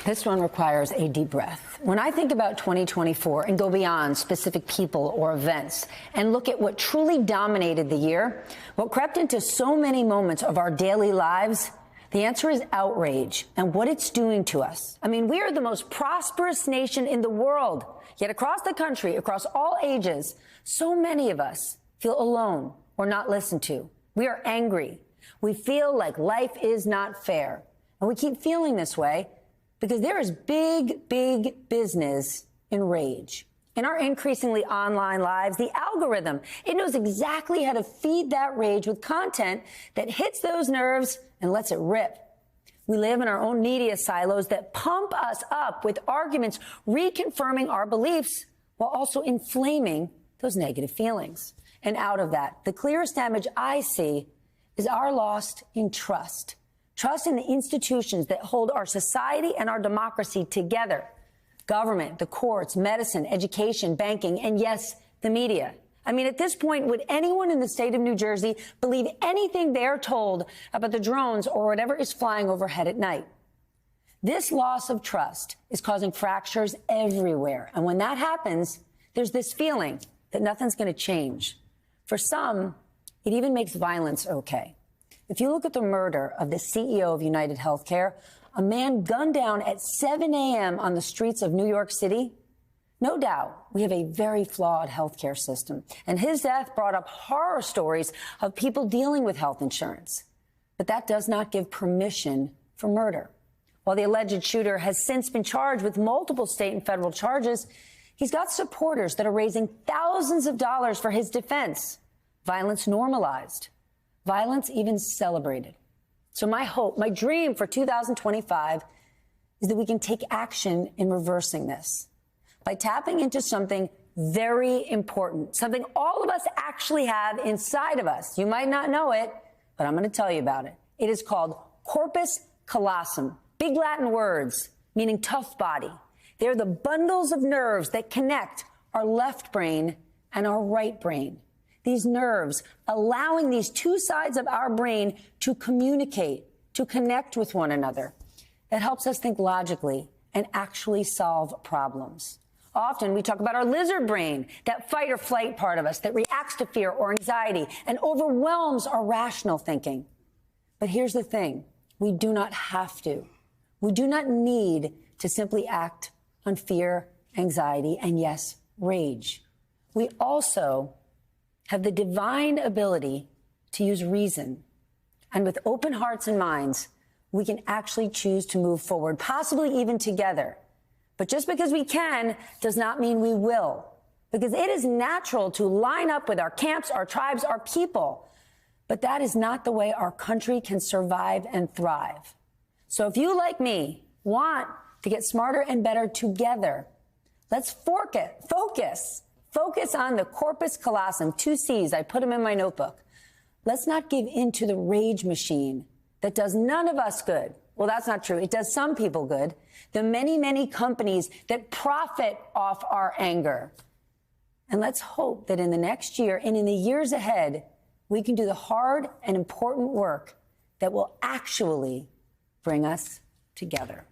This one requires a deep breath. When I think about 2024 and go beyond specific people or events and look at what truly dominated the year, what crept into so many moments of our daily lives, the answer is outrage and what it's doing to us. I mean, we are the most prosperous nation in the world, yet across the country, across all ages, so many of us feel alone or not listened to. We are angry. We feel like life is not fair. And we keep feeling this way because there is big, big business in rage. In our increasingly online lives, the algorithm, it knows exactly how to feed that rage with content that hits those nerves and lets it rip. We live in our own media silos that pump us up with arguments reconfirming our beliefs while also inflaming those negative feelings. And out of that, the clearest damage I see is our loss in trust. Trust in the institutions that hold our society and our democracy together. Government, the courts, medicine, education, banking, and yes, the media. I mean, at this point, would anyone in the state of New Jersey believe anything they're told about the drones or whatever is flying overhead at night? This loss of trust is causing fractures everywhere. And when that happens, there's this feeling that nothing's going to change. For some, it even makes violence okay. If you look at the murder of the CEO of United Healthcare, a man gunned down at 7 a.m. on the streets of New York City, no doubt we have a very flawed healthcare system. And his death brought up horror stories of people dealing with health insurance. But that does not give permission for murder. While the alleged shooter has since been charged with multiple state and federal charges, he's got supporters that are raising thousands of dollars for his defense. Violence normalized. Violence even celebrated. So my hope, my dream for 2025 is that we can take action in reversing this by tapping into something very important, something all of us actually have inside of us. You might not know it, but I'm going to tell you about it. It is called corpus callosum, big Latin words meaning tough body. They're the bundles of nerves that connect our left brain and our right brain. These nerves, allowing these two sides of our brain to communicate, to connect with one another. That helps us think logically and actually solve problems. Often we talk about our lizard brain, that fight or flight part of us that reacts to fear or anxiety and overwhelms our rational thinking. But here's the thing. We do not have to. We do not need to simply act on fear, anxiety, and yes, rage. We also have the divine ability to use reason. And with open hearts and minds, we can actually choose to move forward, possibly even together. But just because we can does not mean we will, because it is natural to line up with our camps, our tribes, our people. But that is not the way our country can survive and thrive. So if you, like me, want to get smarter and better together, let's Focus on the corpus callosum, 2 C's. I put them in my notebook. Let's not give in to the rage machine that does none of us good. Well, that's not true. It does some people good. The many, many companies that profit off our anger. And let's hope that in the next year and in the years ahead, we can do the hard and important work that will actually bring us together.